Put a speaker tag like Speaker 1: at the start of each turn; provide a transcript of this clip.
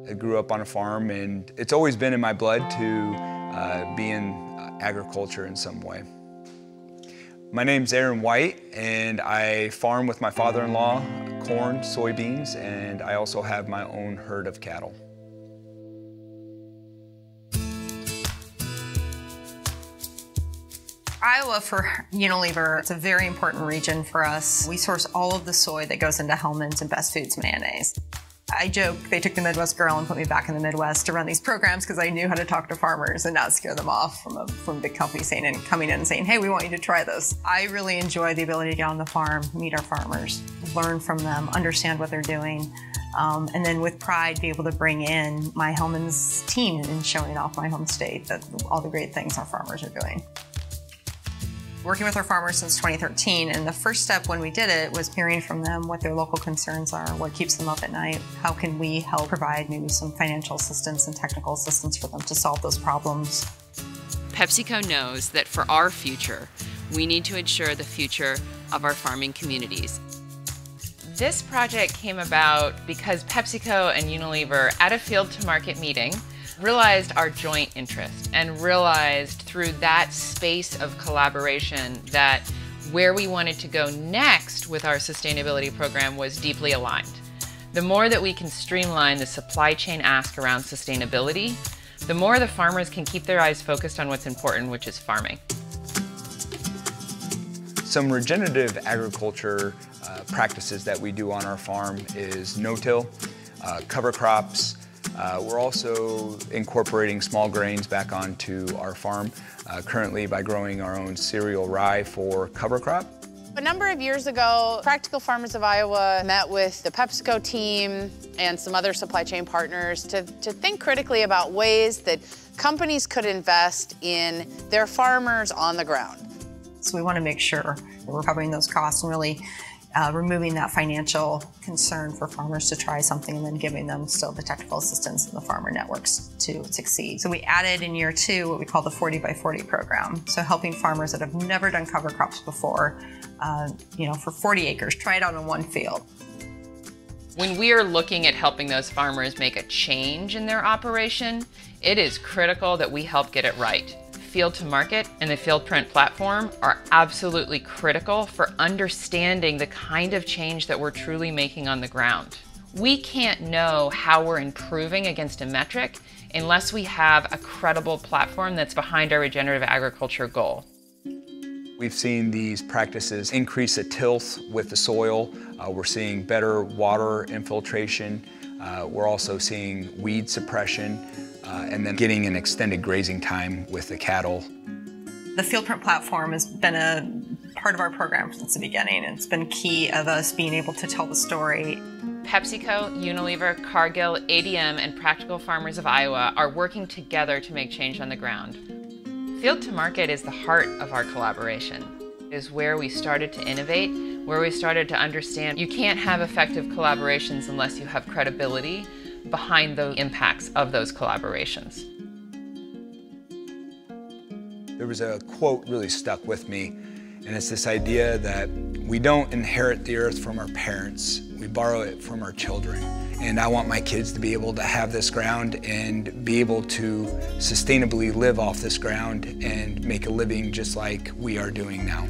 Speaker 1: I grew up on a farm, and it's always been in my blood to be in agriculture in some way. My name's Aaron White, and I farm with my father-in-law, corn, soybeans, and I also have my own herd of cattle.
Speaker 2: Iowa for Unilever, it's a very important region for us. We source all of the soy that goes into Hellmann's and Best Foods mayonnaise. I joke they took the Midwest girl and put me back in the Midwest to run these programs because I knew how to talk to farmers and not scare them off from a big company coming in and saying, hey, we want you to try this. I really enjoy the ability to get on the farm, meet our farmers, learn from them, understand what they're doing, and then with pride be able to bring in my Hellmann's team and showing off my home state that all the great things our farmers are doing. Working with our farmers since 2013, and the first step when we did it was hearing from them what their local concerns are, what keeps them up at night, how can we help provide maybe some financial assistance and technical assistance for them to solve those problems.
Speaker 3: PepsiCo knows that for our future, we need to ensure the future of our farming communities. This project came about because PepsiCo and Unilever, at a field-to-market meeting, realized our joint interest and realized through that space of collaboration that where we wanted to go next with our sustainability program was deeply aligned. The more that we can streamline the supply chain ask around sustainability, the more the farmers can keep their eyes focused on what's important, which is farming.
Speaker 1: Some regenerative agriculture practices that we do on our farm is no-till, cover crops. We're also incorporating small grains back onto our farm currently by growing our own cereal rye for cover crop.
Speaker 4: A number of years ago, Practical Farmers of Iowa met with the PepsiCo team and some other supply chain partners to think critically about ways that companies could invest in their farmers on the ground.
Speaker 2: So we want to make sure that we're covering those costs and really removing that financial concern for farmers to try something and then giving them still the technical assistance and the farmer networks to succeed. So we added in year 2 what we call the 40 by 40 program. So helping farmers that have never done cover crops before, for 40 acres, try it out in one field.
Speaker 3: When we are looking at helping those farmers make a change in their operation, it is critical that we help get it right. Field to market and the field print platform are absolutely critical for understanding the kind of change that we're truly making on the ground. We can't know how we're improving against a metric unless we have a credible platform that's behind our regenerative agriculture goal.
Speaker 1: We've seen these practices increase the tilth with the soil. We're seeing better water infiltration. We're also seeing weed suppression. And then getting an extended grazing time with the cattle.
Speaker 2: The field print platform has been a part of our program since the beginning. It's been key of us being able to tell the story.
Speaker 3: PepsiCo, Unilever, Cargill, ADM, and Practical Farmers of Iowa are working together to make change on the ground. Field to market is the heart of our collaboration. It is where we started to innovate, where we started to understand you can't have effective collaborations unless you have credibility behind the impacts of those collaborations.
Speaker 1: There was a quote really stuck with me, and it's this idea that we don't inherit the earth from our parents, we borrow it from our children. And I want my kids to be able to have this ground and be able to sustainably live off this ground and make a living just like we are doing now.